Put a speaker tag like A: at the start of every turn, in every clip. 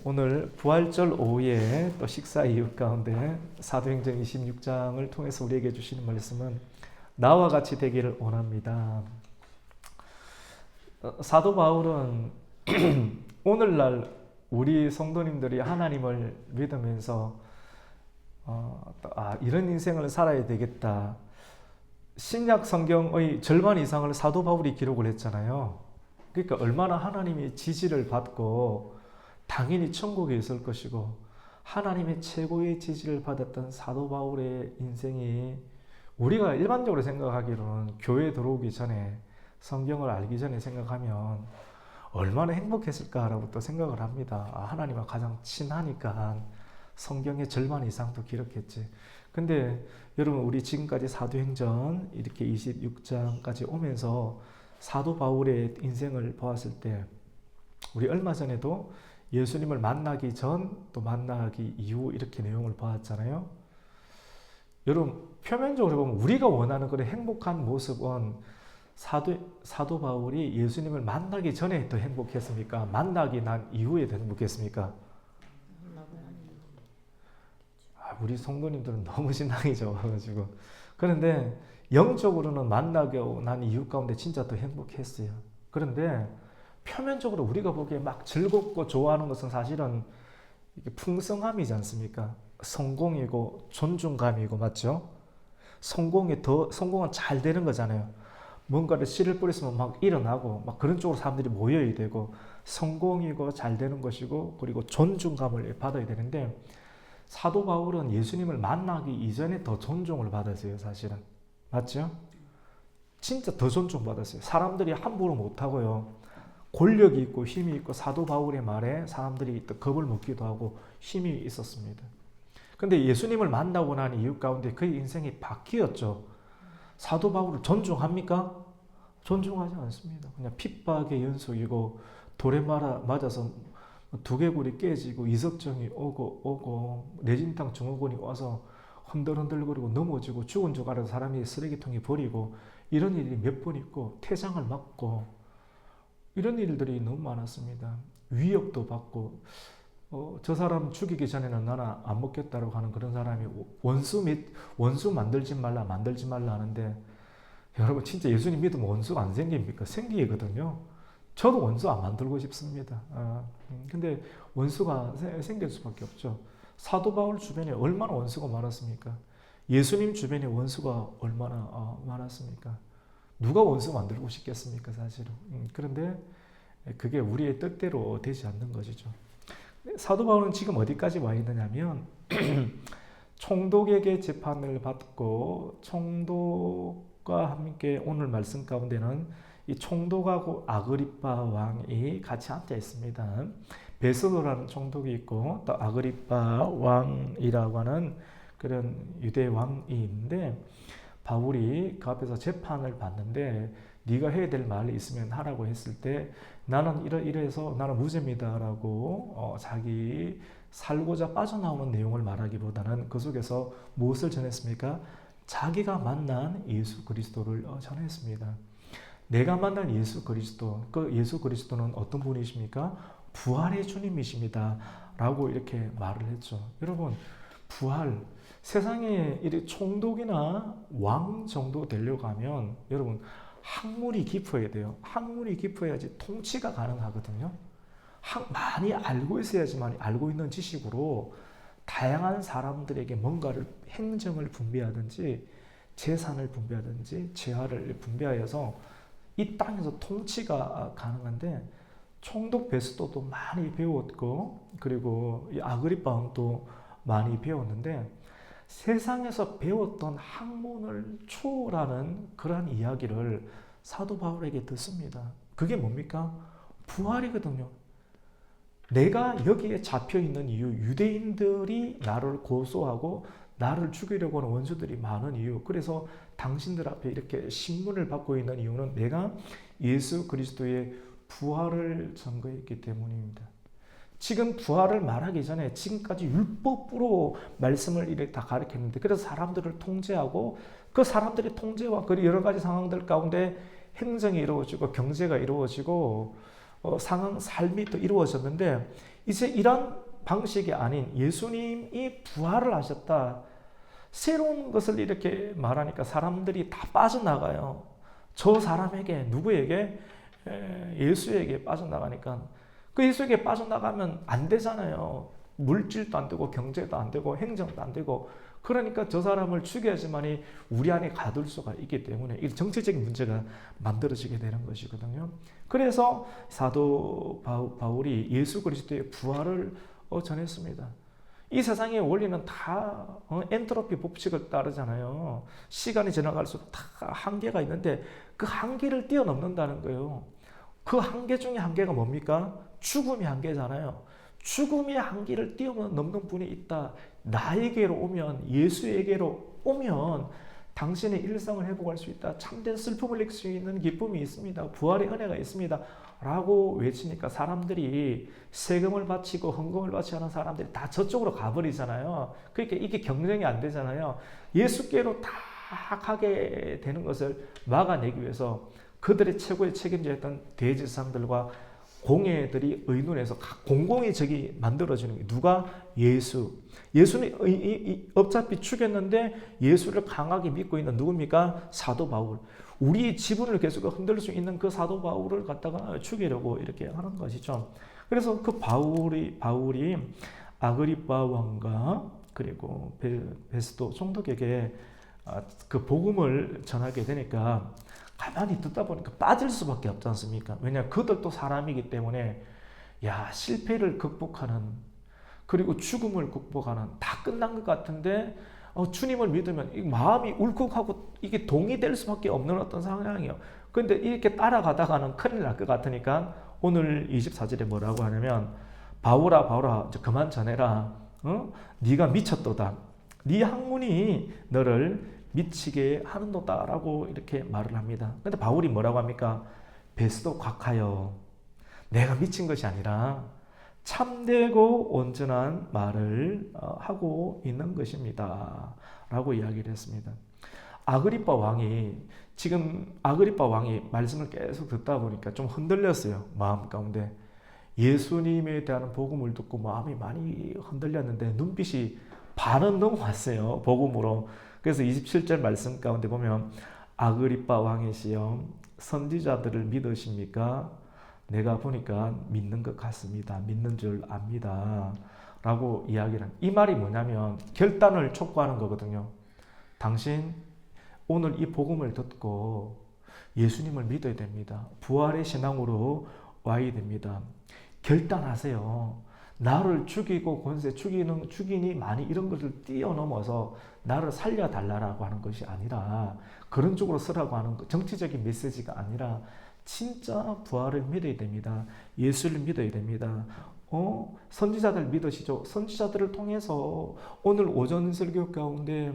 A: 오늘 부활절 오후에 또 식사 이후 가운데 사도행전 26장을 통해서 우리에게 주시는 말씀은 나와 같이 되기를 원합니다. 사도 바울은 오늘날 우리 성도님들이 하나님을 믿으면서 이런 인생을 살아야 되겠다. 신약 성경의 절반 이상을 사도 바울이 기록을 했잖아요. 그러니까 얼마나 하나님의 지지를 받고 당연히 천국에 있을 것이고 하나님의 최고의 지지를 받았던 사도 바울의 인생이 우리가 일반적으로 생각하기로는 교회에 들어오기 전에 성경을 알기 전에 생각하면 얼마나 행복했을까라고 또 생각을 합니다. 하나님과 가장 친하니까 성경의 절반 이상도 기록했지. 근데 여러분 우리 지금까지 사도행전 이렇게 26장까지 오면서 사도 바울의 인생을 보았을 때 우리 얼마 전에도 예수님을 만나기 전 또 만나기 이후 이렇게 내용을 보았잖아요. 여러분 표면적으로 보면 우리가 원하는 그런 행복한 모습은 사도 바울이 예수님을 만나기 전에 더 행복했습니까? 만나기 난 이후에 더 행복했습니까? 우리 성도님들은 너무 신앙이 좋아가지고 그런데 영적으로는 만나고 난 이후 가운데 진짜 더 행복했어요. 그런데 표면적으로 우리가 보기에 막 즐겁고 좋아하는 것은 사실은 풍성함이지 않습니까? 성공이고 존중감이고 맞죠? 성공은 잘 되는 거잖아요. 뭔가를 씨를 뿌렸으면 막 일어나고 막 그런 쪽으로 사람들이 모여야 되고 성공이고 잘 되는 것이고 그리고 존중감을 받아야 되는데 사도 바울은 예수님을 만나기 이전에 더 존중을 받았어요. 사실은 맞죠? 진짜 더 존중받았어요. 사람들이 함부로 못하고요. 권력이 있고 힘이 있고 사도 바울의 말에 사람들이 또 겁을 먹기도 하고 힘이 있었습니다. 근데 예수님을 만나고 난 이유 가운데 그의 인생이 바뀌었죠. 사도 바울을 존중합니까? 존중하지 않습니다. 그냥 핍박의 연속이고 돌에 맞아서 두개골이 깨지고 이석정이 오고 내진탕 증후군이 와서 흔들흔들거리고 넘어지고 죽은 줄 알아서 사람이 쓰레기통에 버리고 이런 일이 몇 번 있고 태장을 맞고 이런 일들이 너무 많았습니다. 위협도 받고 저 사람 죽이기 전에는 나는 안 먹겠다라고 하는 그런 사람이 원수 만들지 말라 하는데 여러분 진짜 예수님 믿으면 원수가 안 생깁니까? 생기거든요. 저도 원수 안 만들고 싶습니다. 근데 원수가 생길 수밖에 없죠. 사도 바울 주변에 얼마나 원수가 많았습니까? 예수님 주변에 원수가 얼마나 많았습니까? 누가 원수 만들고 싶겠습니까, 사실은. 그런데 그게 우리의 뜻대로 되지 않는 것이죠. 사도 바울은 지금 어디까지 와 있느냐면 총독에게 재판을 받고 총독과 함께 오늘 말씀 가운데는 이 총독하고 아그리파 왕이 같이 앉아 있습니다. 베스도라는 총독이 있고 또 아그리파 왕이라고 하는 그런 유대 왕이 있는데 바울이 그 앞에서 재판을 받는데 네가 해야 될 말이 있으면 하라고 했을 때 나는 이래서 나는 무죄입니다라고 자기 살고자 빠져나오는 내용을 말하기보다는 그 속에서 무엇을 전했습니까? 자기가 만난 예수 그리스도를 전했습니다. 내가 만난 예수 그리스도, 그 예수 그리스도는 어떤 분이십니까? 부활의 주님이십니다 라고 이렇게 말을 했죠. 여러분 부활 세상에 이렇게 총독이나 왕 정도 되려고 하면 여러분 학문이 깊어야 돼요. 학문이 깊어야지 통치가 가능하거든요. 많이 알고 있어야지만 알고 있는 지식으로 다양한 사람들에게 뭔가를 행정을 분배하든지 재산을 분배하든지 재화를 분배하여서 이 땅에서 통치가 가능한데 총독 베스도도 많이 배웠고 그리고 이 아그리파 왕도 많이 배웠는데 세상에서 배웠던 학문을 초월하는 그러한 이야기를 사도 바울에게 듣습니다. 그게 뭡니까? 부활이거든요. 내가 여기에 잡혀있는 이유, 유대인들이 나를 고소하고 나를 죽이려고 하는 원수들이 많은 이유, 그래서 당신들 앞에 이렇게 신문을 받고 있는 이유는 내가 예수 그리스도의 부활을 증거했기 때문입니다. 지금 부활을 말하기 전에 지금까지 율법으로 말씀을 이렇게 다 가르쳤는데 그래서 사람들을 통제하고 그 사람들의 통제와 그 여러 가지 상황들 가운데 행정이 이루어지고 경제가 이루어지고 상황, 삶이 또 이루어졌는데 이제 이런 방식이 아닌 예수님이 부활을 하셨다. 새로운 것을 이렇게 말하니까 사람들이 다 빠져나가요. 저 사람에게, 누구에게? 예수에게 빠져나가니까 그 예수에게 빠져나가면 안 되잖아요. 물질도 안 되고 경제도 안 되고 행정도 안 되고 그러니까 저 사람을 죽여야지만이 우리 안에 가둘 수가 있기 때문에 이 정치적인 문제가 만들어지게 되는 것이거든요. 그래서 사도 바울이 예수 그리스도의 부활을 전했습니다. 이 세상의 원리는 다 엔트로피 법칙을 따르잖아요. 시간이 지나갈수록 다 한계가 있는데 그 한계를 뛰어넘는다는 거예요. 그 한계 중에 한계가 뭡니까? 죽음의 한계잖아요. 죽음의 한계를 뛰어넘는 분이 있다. 나에게로 오면, 예수에게로 오면 당신의 일상을 회복할 수 있다. 참된 슬픔을 느낄 수 있는 기쁨이 있습니다. 부활의 은혜가 있습니다. 라고 외치니까 사람들이 세금을 바치고 헌금을 바치지 않은 사람들이 다 저쪽으로 가버리잖아요. 그러니까 이게 경쟁이 안 되잖아요. 예수께로 다 가게 되는 것을 막아내기 위해서 그들의 최고의 책임자였던 대제사장들과 공회들이 의논해서 공공의 적이 만들어지는 게 누가? 예수. 예수는 어차피 죽였는데 예수를 강하게 믿고 있는 누굽니까? 사도 바울. 우리 지분을 계속 흔들 수 있는 그 사도 바울을 갖다가 죽이려고 이렇게 하는 것이죠. 그래서 그 바울이 아그리빠 왕과 그리고 베스도 총독에게 그 복음을 전하게 되니까 가만히 듣다 보니까 빠질 수밖에 없지 않습니까? 왜냐하면 그들도 사람이기 때문에 실패를 극복하는 그리고 죽음을 극복하는 다 끝난 것 같은데 주님을 믿으면 마음이 울컥하고 이게 동의될 수밖에 없는 어떤 상황이에요. 그런데 이렇게 따라가다가는 큰일 날 것 같으니까 오늘 24절에 뭐라고 하냐면 바울아 그만 전해라. 네가 미쳤도다. 네 학문이 너를 미치게 하는도다라고 이렇게 말을 합니다. 근데 바울이 뭐라고 합니까? 베스도 곽하여 내가 미친 것이 아니라 참되고 온전한 말을 하고 있는 것입니다. 라고 이야기를 했습니다. 아그리빠 왕이 말씀을 계속 듣다 보니까 좀 흔들렸어요. 마음 가운데. 예수님에 대한 복음을 듣고 마음이 많이 흔들렸는데 눈빛이 반은 넘어왔어요. 복음으로. 그래서 27절 말씀 가운데 보면 아그리빠 왕이시여 선지자들을 믿으십니까? 내가 보니까 믿는 것 같습니다. 믿는 줄 압니다. 라고 이야기를 이 말이 뭐냐면 결단을 촉구하는 거거든요. 당신 오늘 이 복음을 듣고 예수님을 믿어야 됩니다. 부활의 신앙으로 와야 됩니다. 결단하세요. 나를 죽이고 권세 죽이니 많이 이런 것을 뛰어넘어서 나를 살려달라고 하는 것이 아니라 그런 쪽으로 쓰라고 하는 정치적인 메시지가 아니라 진짜 부활을 믿어야 됩니다. 예수를 믿어야 됩니다. 선지자들 믿으시죠? 선지자들을 통해서 오늘 오전 설교 가운데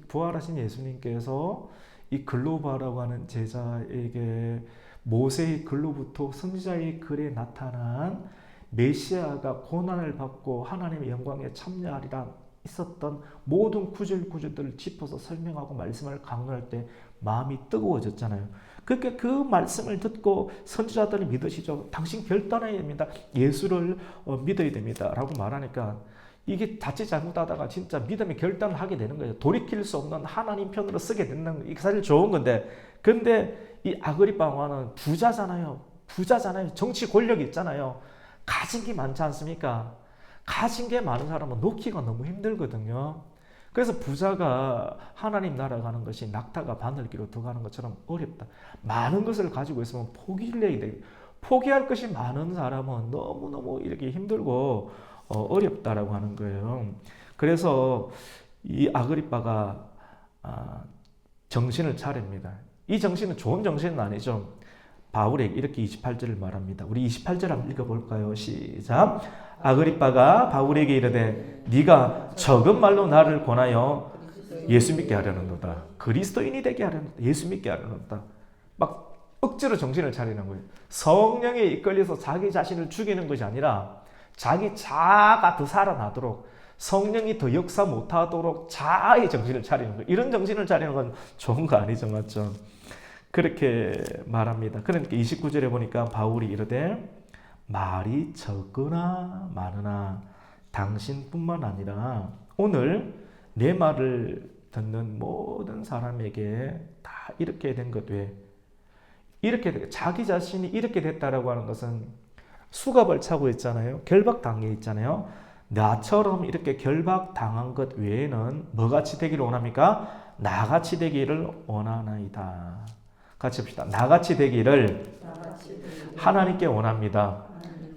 A: 부활하신 예수님께서 이 글로바라고 하는 제자에게 모세의 글로부터 선지자의 글에 나타난 메시아가 고난을 받고 하나님의 영광에 참여하리라 있었던 모든 구절구절들을 짚어서 설명하고 말씀을 강론할 때 마음이 뜨거워졌잖아요. 그러니까 그 말씀을 듣고 선지자들을 믿으시죠. 당신 결단해야 됩니다. 예수를 믿어야 됩니다. 라고 말하니까 이게 자칫 잘못하다가 진짜 믿음의 결단을 하게 되는 거예요. 돌이킬 수 없는 하나님 편으로 쓰게 되는 거. 이게 사실 좋은 건데 근데 이 아그리빠 왕은 부자잖아요. 정치 권력이 있잖아요. 가진 게 많지 않습니까? 가진 게 많은 사람은 놓기가 너무 힘들거든요. 그래서 부자가 하나님 나라 가는 것이 낙타가 바늘기로 들어가는 것처럼 어렵다. 많은 것을 가지고 있으면 포기를 해야 돼. 포기할 것이 많은 사람은 너무너무 이렇게 힘들고 어렵다라고 하는 거예요. 그래서 이 아그리빠가 정신을 차립니다. 이 정신은 좋은 정신은 아니죠. 바울에게 이렇게 28절을 말합니다. 우리 28절 한번 읽어볼까요? 시작. 아그리빠가 바울에게 이르되 네가 적은 말로 나를 권하여 예수 믿게 하려는도다. 그리스도인이 되게 하려는도다. 예수 믿게 하려는도다. 막 억지로 정신을 차리는 거예요. 성령에 이끌려서 자기 자신을 죽이는 것이 아니라 자기 자아가 더 살아나도록 성령이 더 역사 못하도록 자아의 정신을 차리는 거예요. 이런 정신을 차리는 건 좋은 거 아니죠. 맞죠? 그렇게 말합니다. 그러니까 29절에 보니까 바울이 이르되 말이 적으나 많으나 당신뿐만 아니라 오늘 내 말을 듣는 모든 사람에게 다 이렇게 된 것 외에 이렇게 자기 자신이 이렇게 됐다라고 하는 것은 수갑을 차고 있잖아요. 결박당해 있잖아요. 나처럼 이렇게 결박당한 것 외에는 뭐같이 되기를 원합니까? 나같이 되기를 원하나이다. 같이 봅시다. 나같이 되기를 하나님께 원합니다.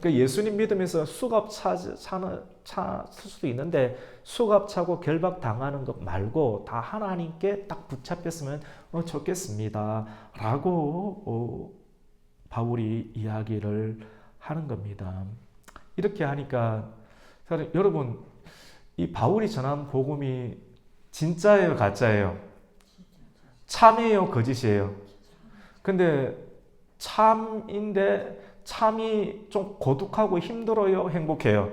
A: 그 예수님 믿으면서 수갑 차 수도 있는데 수갑 차고 결박 당하는 것 말고 다 하나님께 딱 붙잡혔으면 좋겠습니다. 라고 바울이 이야기를 하는 겁니다. 이렇게 하니까 여러분 이 바울이 전한 복음이 진짜예요, 가짜예요? 참이에요, 거짓이에요? 근데 참인데 참이 좀 고독하고 힘들어요, 행복해요?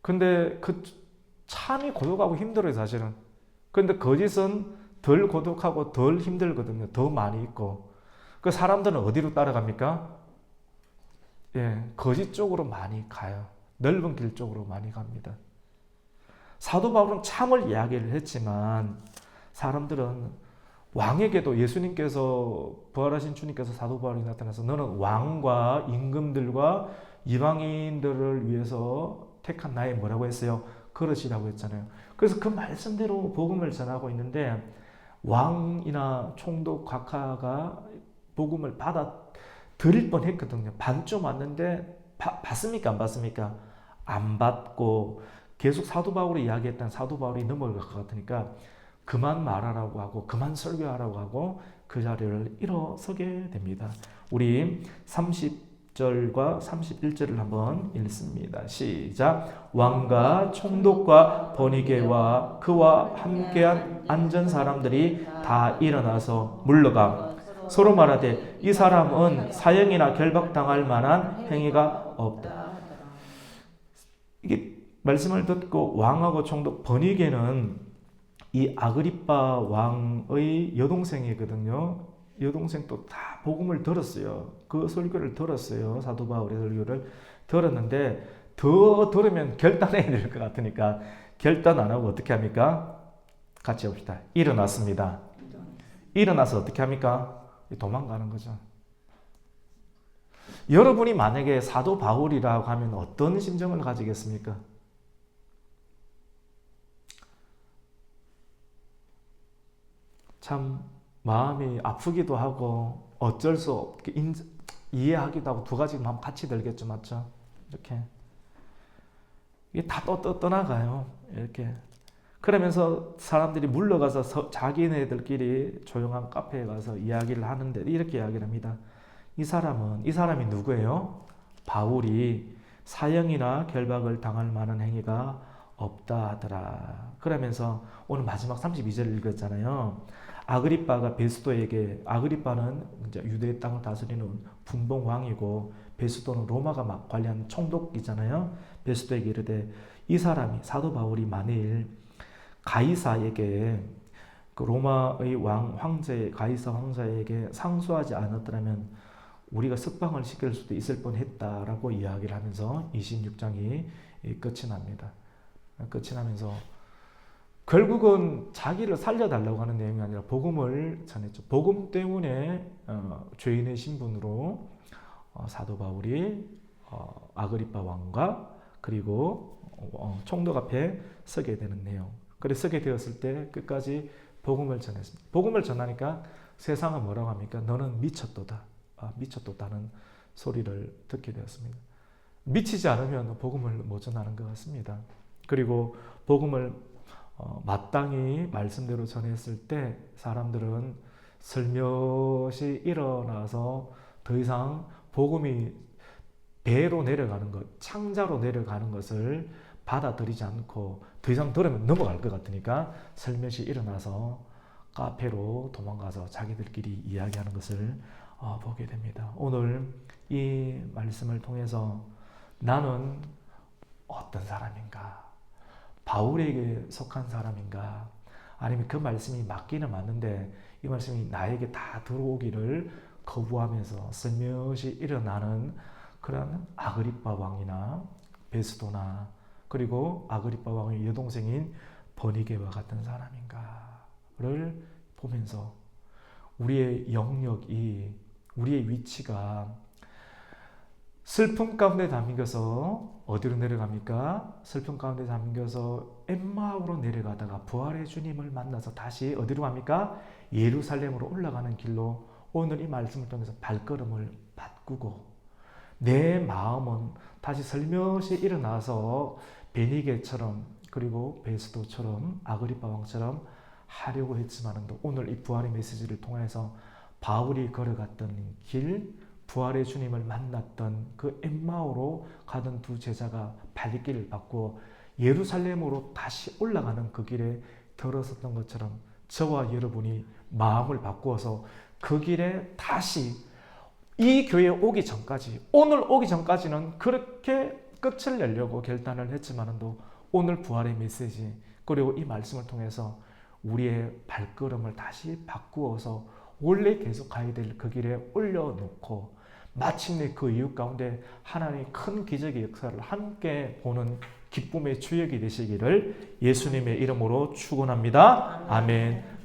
A: 근데 그 참이 고독하고 힘들어요, 사실은. 근데 거짓은 덜 고독하고 덜 힘들거든요. 더 많이 있고. 그 사람들은 어디로 따라갑니까? 예, 거짓 쪽으로 많이 가요. 넓은 길 쪽으로 많이 갑니다. 사도 바울은 참을 이야기를 했지만 사람들은 왕에게도 예수님께서 부활하신 주님께서 사도 바울이 나타나서 너는 왕과 임금들과 이방인들을 위해서 택한 나의 뭐라고 했어요? 그릇이라고 했잖아요. 그래서 그 말씀대로 복음을 전하고 있는데 왕이나 총독 각하가 복음을 받아 드릴 뻔했거든요. 반쯤 왔는데 받습니까? 안 받습니까? 안 받고 계속 사도 바울이 이야기했던 사도 바울이 넘어갈 것 같으니까 그만 말하라고 하고 그만 설교하라고 하고 그 자리를 일어서게 됩니다. 우리 30절과 31절을 한번 읽습니다. 시작. 왕과 총독과 버니게와 그와 함께한 앉은 사람들이 다 일어나서 물러가 서로 말하되 이 사람은 사형이나 결박당할 만한 행위가 없다. 이게 말씀을 듣고 왕하고 총독 버니게는 이 아그리빠 왕의 여동생이거든요. 여동생도 다 복음을 들었어요. 그 설교를 들었어요. 사도 바울의 설교를 들었는데 더 들으면 결단해야 될 것 같으니까 결단 안 하고 어떻게 합니까? 같이 봅시다. 일어났습니다. 일어나서 어떻게 합니까? 도망가는 거죠. 여러분이 만약에 사도 바울이라고 하면 어떤 심정을 가지겠습니까? 참 마음이 아프기도 하고 어쩔 수 없게 이해하기도 하고 두 가지 마음 같이 들겠죠, 맞죠? 이렇게 이게 다 떠나가요. 이렇게 그러면서 사람들이 물러가서 자기네들끼리 조용한 카페에 가서 이야기를 하는데 이렇게 이야기를 합니다. 이 사람이 누구예요? 바울이 사형이나 결박을 당할 만한 행위가 없다 하더라. 그러면서 오늘 마지막 32절을 읽었잖아요. 아그리빠가 베스도에게 아그리빠는 이제 유대 땅을 다스리는 분봉 왕이고 베스도는 로마가 막 관리하는 총독이잖아요. 베스도에게 이르되 이 사람이 사도 바울이 만일 가이사에게 그 로마의 황제 가이사 황제에게 상소하지 않았더라면 우리가 석방을 시킬 수도 있을 뻔했다라고 이야기를 하면서 26장이 끝이 납니다. 끝이 나면서 결국은 자기를 살려달라고 하는 내용이 아니라 복음을 전했죠. 복음 때문에 죄인의 신분으로 사도 바울이 아그리빠 왕과 그리고 총독 앞에 서게 되는 내용. 그래서 서게 되었을 때 끝까지 복음을 전했습니다. 복음을 전하니까 세상은 뭐라고 합니까? 너는 미쳤도다. 미쳤도다는 소리를 듣게 되었습니다. 미치지 않으면 복음을 못 전하는 것 같습니다. 그리고 복음을 마땅히 말씀대로 전했을 때 사람들은 슬며시 일어나서 더 이상 복음이 배로 내려가는 것, 창자로 내려가는 것을 받아들이지 않고 더 이상 들으면 넘어갈 것 같으니까 슬며시 일어나서 카페로 도망가서 자기들끼리 이야기하는 것을 보게 됩니다. 오늘 이 말씀을 통해서 나는 어떤 사람인가? 바울에게 속한 사람인가? 아니면 그 말씀이 맞기는 맞는데 이 말씀이 나에게 다 들어오기를 거부하면서 슬며시 일어나는 그런 아그리빠 왕이나 베스도나 그리고 아그리빠 왕의 여동생인 버니게와 같은 사람인가를 보면서 우리의 영역이, 우리의 위치가 슬픔 가운데 잠겨서 어디로 내려갑니까? 슬픔 가운데 잠겨서 엠마오로 내려가다가 부활의 주님을 만나서 다시 어디로 갑니까? 예루살렘으로 올라가는 길로 오늘 이 말씀을 통해서 발걸음을 바꾸고 내 마음은 다시 슬며시 일어나서 베니게처럼 그리고 베스도처럼 아그리빠 왕처럼 하려고 했지만 오늘 이 부활의 메시지를 통해서 바울이 걸어갔던 길, 부활의 주님을 만났던 그 엠마오로 가던 두 제자가 발길을 바꾸어 예루살렘으로 다시 올라가는 그 길에 들어섰던 것처럼 저와 여러분이 마음을 바꾸어서 그 길에 다시 이 교회에 오기 전까지, 오늘 오기 전까지는 그렇게 끝을 내려고 결단을 했지만도 오늘 부활의 메시지 그리고 이 말씀을 통해서 우리의 발걸음을 다시 바꾸어서 원래 계속 가야 될 그 길에 올려놓고 마침내 그 이유 가운데 하나님의 큰 기적의 역사를 함께 보는 기쁨의 주역이 되시기를 예수님의 이름으로 축원합니다. 아멘.